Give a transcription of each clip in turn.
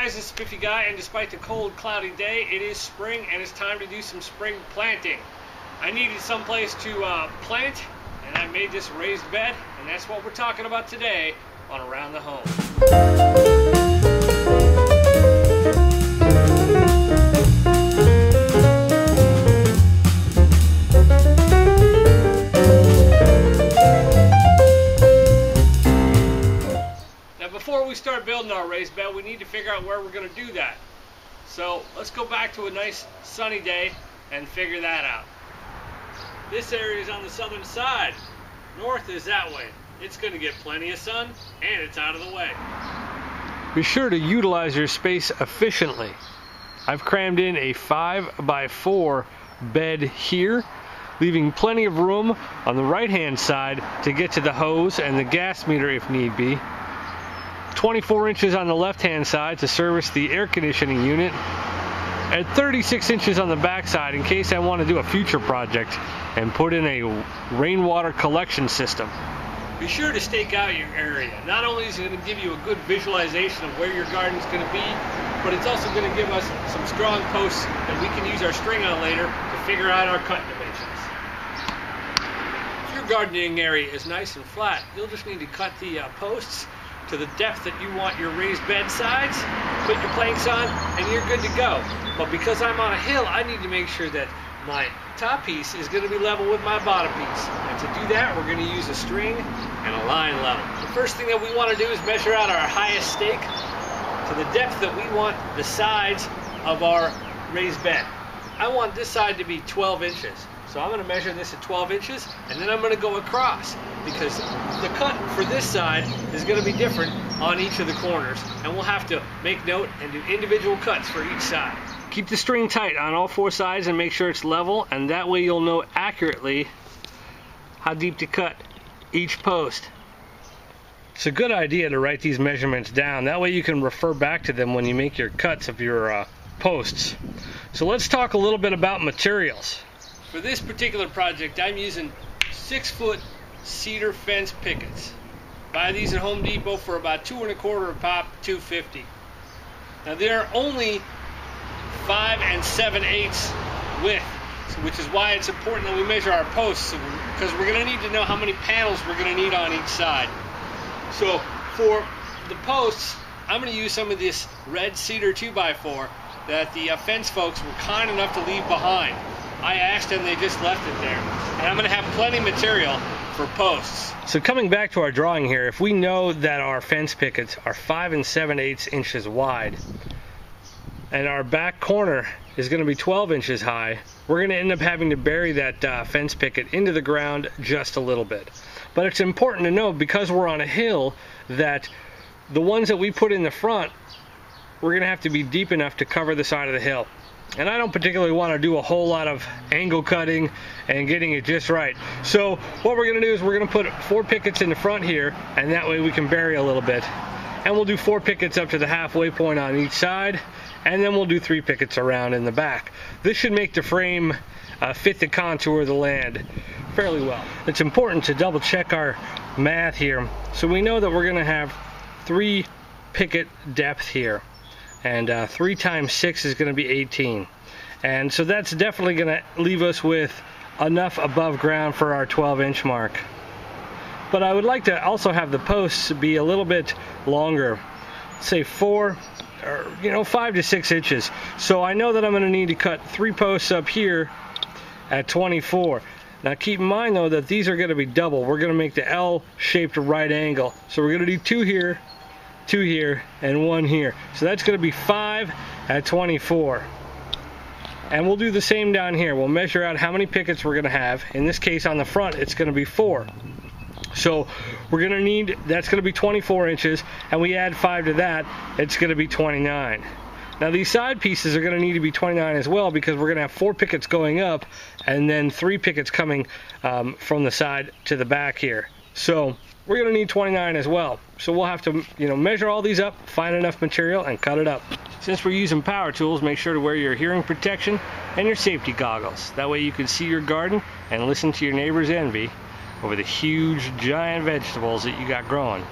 guys, it's Spiffy Guy, and despite the cold, cloudy day, it is spring and it's time to do some spring planting. I needed someplace to plant, and I made this raised bed, and that's what we're talking about today on Around the Home. Before we start building our raised bed, we need to figure out where we're going to do that. So let's go back to a nice sunny day and figure that out. This area is on the southern side. North is that way. It's going to get plenty of sun and it's out of the way. Be sure to utilize your space efficiently. I've crammed in a 5x4 bed here, leaving plenty of room on the right hand side to get to the hose and the gas meter if need be. 24 inches on the left hand side to service the air conditioning unit, and 36 inches on the back side in case I want to do a future project and put in a rainwater collection system. Be sure to stake out your area. Not only is it going to give you a good visualization of where your garden is going to be, but it's also going to give us some strong posts that we can use our string on later to figure out our cut dimensions. If your gardening area is nice and flat, you'll just need to cut the posts to the depth that you want your raised bed sides, put your planks on, and you're good to go. But because I'm on a hill, I need to make sure that my top piece is going to be level with my bottom piece. And to do that, we're going to use a string and a line level. The first thing that we want to do is measure out our highest stake to the depth that we want the sides of our raised bed. I want this side to be 12 inches. So I'm going to measure this at 12 inches, and then I'm going to go across, because the cut for this side is going to be different on each of the corners, and we'll have to make note and do individual cuts for each side. Keep the string tight on all four sides and make sure it's level, and that way you'll know accurately how deep to cut each post. It's a good idea to write these measurements down. That way you can refer back to them when you make your cuts of your posts. So let's talk a little bit about materials. For this particular project, I'm using 6-foot cedar fence pickets. Buy these at Home Depot for about $2 1/4 a pop, $2.50. Now they're only 5 7/8 width, which is why it's important that we measure our posts, because we're going to need to know how many panels we're going to need on each side. So for the posts, I'm going to use some of this red cedar 2x4 that the fence folks were kind enough to leave behind. I asked and they just left it there. And I'm going to have plenty of material for posts. So coming back to our drawing here, if we know that our fence pickets are 5 7/8 inches wide and our back corner is going to be 12 inches high, we're going to end up having to bury that fence picket into the ground just a little bit. But it's important to know, because we're on a hill, that the ones that we put in the front, we're going to have to be deep enough to cover the side of the hill. And I don't particularly want to do a whole lot of angle cutting and getting it just right. So what we're going to do is we're going to put 4 pickets in the front here, and that way we can bury a little bit. And we'll do 4 pickets up to the halfway point on each side, and then we'll do 3 pickets around in the back. This should make the frame fit the contour of the land fairly well. It's important to double check our math here. So we know that we're going to have 3 picket depth here. And 3 times 6 is going to be 18. And so that's definitely going to leave us with enough above ground for our 12-inch mark. But I would like to also have the posts be a little bit longer, say 4 or 5 to 6 inches. So I know that I'm going to need to cut 3 posts up here at 24. Now keep in mind though that these are going to be double. We're going to make the L-shaped right angle. So we're going to do 2 here, 2 here, and 1 here. So that's going to be 5 at 24. And we'll do the same down here. We'll measure out how many pickets we're going to have. In this case, on the front, it's going to be 4. So we're going to need, that's going to be 24 inches, and we add 5 to that, it's going to be 29. Now these side pieces are going to need to be 29 as well, because we're going to have 4 pickets going up, and then 3 pickets coming from the side to the back here. So we're going to need 29 as well. So we'll have to, measure all these up, find enough material, and cut it up. Since we're using power tools, make sure to wear your hearing protection and your safety goggles. That way you can see your garden and listen to your neighbor's envy over the huge, giant vegetables that you got growing.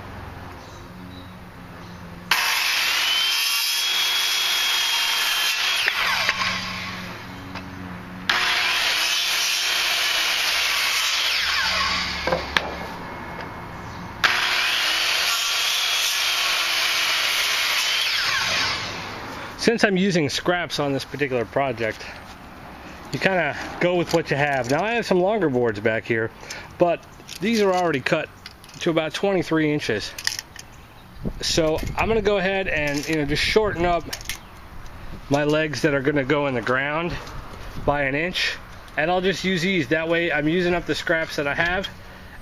since I'm using scraps on this particular project, you kind of go with what you have. Now I have some longer boards back here, but these are already cut to about 23 inches. So I'm going to go ahead and just shorten up my legs that are going to go in the ground by an inch, and I'll just use these. That way I'm using up the scraps that I have,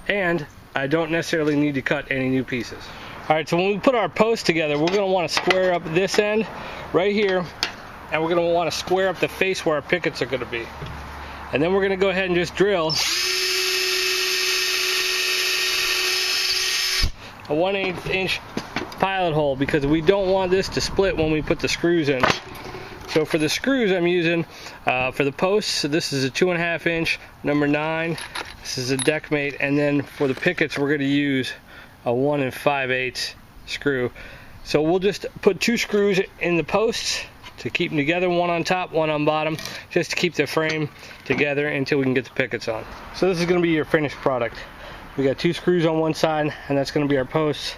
and I don't necessarily need to cut any new pieces. Alright, so when we put our post together, we're going to want to square up this end right here, and we're going to want to square up the face where our pickets are going to be. And then we're going to go ahead and just drill a 1/8 inch pilot hole, because we don't want this to split when we put the screws in. So for the screws I'm using, for the posts, so this is a 2.5 inch number 9. This is a deck mate, and then for the pickets we're going to use a 1 5/8 screw. So we'll just put 2 screws in the posts to keep them together, one on top, one on bottom, just to keep the frame together until we can get the pickets on. So this is going to be your finished product. We got 2 screws on one side, and that's going to be our posts.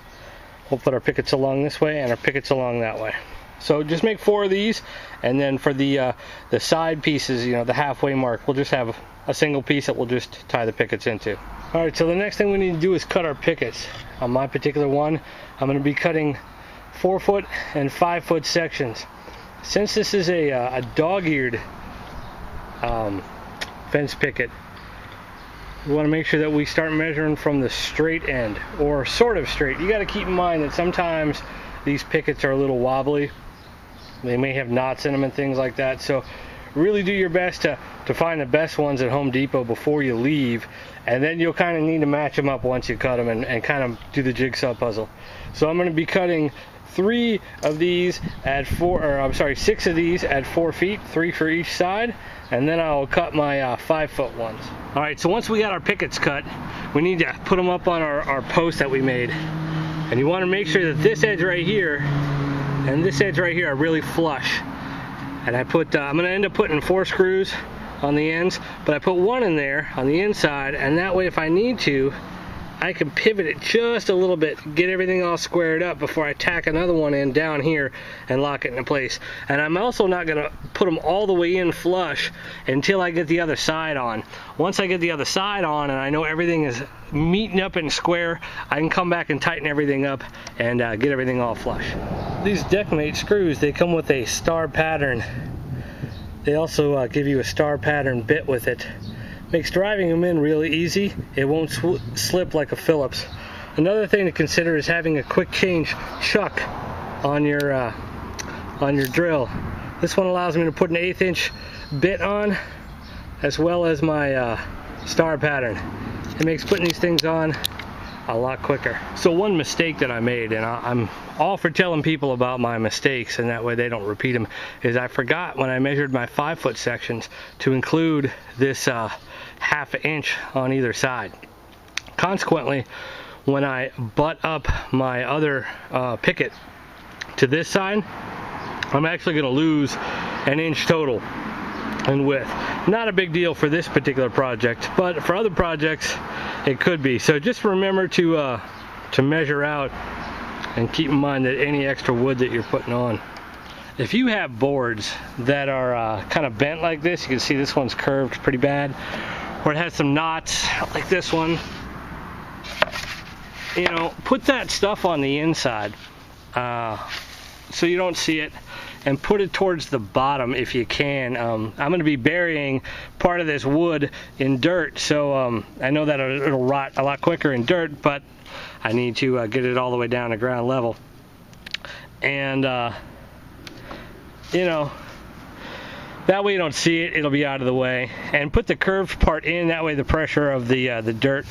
We'll put our pickets along this way and our pickets along that way. So just make 4 of these, and then for the side pieces, the halfway mark, we'll just have a single piece that we'll just tie the pickets into. Alright, so the next thing we need to do is cut our pickets. On my particular one, I'm going to be cutting 4-foot and 5-foot sections. Since this is a dog-eared fence picket, we want to make sure that we start measuring from the straight end, or sort of straight. You got to keep in mind that sometimes these pickets are a little wobbly. They may have knots in them and things like that. So really do your best to find the best ones at Home Depot before you leave, and then you'll kind of need to match them up once you cut them and kind of do the jigsaw puzzle. So I'm going to be cutting 3 of these at 6 of these at 4 feet, 3 for each side, and then I'll cut my 5-foot ones. Alright, so once we got our pickets cut, we need to put them up on our post that we made. And you want to make sure that this edge right here and this edge right here are really flush. And I'm going to end up putting 4 screws on the ends, but I put 1 in there on the inside, and that way if I need to, I can pivot it just a little bit, get everything all squared up before I tack another one in down here and lock it into place. And I'm also not going to put them all the way in flush until I get the other side on. Once I get the other side on and I know everything is meeting up and square, I can come back and tighten everything up and get everything all flush. These deckmate screws, they come with a star pattern. They also give you a star pattern bit with it. Makes driving them in really easy. It won't slip like a Phillips. Another thing to consider is having a quick change chuck on your drill. This one allows me to put an 1/8 inch bit on, as well as my star pattern. It makes putting these things on a lot quicker. So one mistake that I made, and I'm all for telling people about my mistakes and that way they don't repeat them, is I forgot when I measured my 5-foot sections to include this 1/2 inch on either side. Consequently, when I butt up my other picket to this side, I'm actually going to lose 1 inch total in width. Not a big deal for this particular project, but for other projects it could be. So just remember to measure out and keep in mind that any extra wood that you're putting on. If you have boards that are kind of bent like this, you can see this one's curved pretty bad, or it has some knots like this one, put that stuff on the inside so you don't see it, and put it towards the bottom if you can. I'm going to be burying part of this wood in dirt, so I know that it'll rot a lot quicker in dirt, but I need to get it all the way down to ground level. And that way you don't see it, it'll be out of the way. And put the curved part in, that way the pressure of the dirt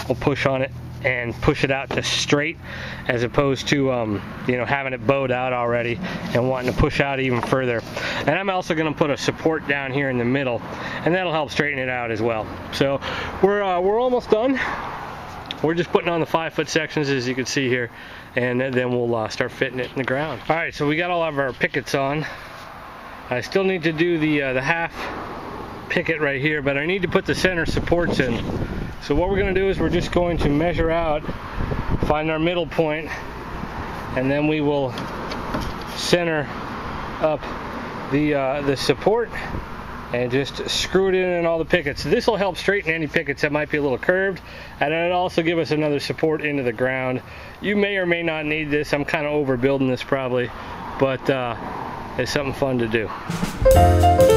will push on it and push it out to straight, as opposed to having it bowed out already and wanting to push out even further. And I'm also going to put a support down here in the middle, and that'll help straighten it out as well. So we're almost done. We're just putting on the 5-foot sections, as you can see here, and then we'll start fitting it in the ground. Alright, so we got all of our pickets on. I still need to do the half picket right here, but I need to put the center supports in. So what we're going to do is we're just going to measure out, find our middle point, and then we will center up the support and just screw it in all the pickets. This will help straighten any pickets that might be a little curved, and it'll also give us another support into the ground. You may or may not need this. I'm kind of overbuilding this probably, but it's something fun to do.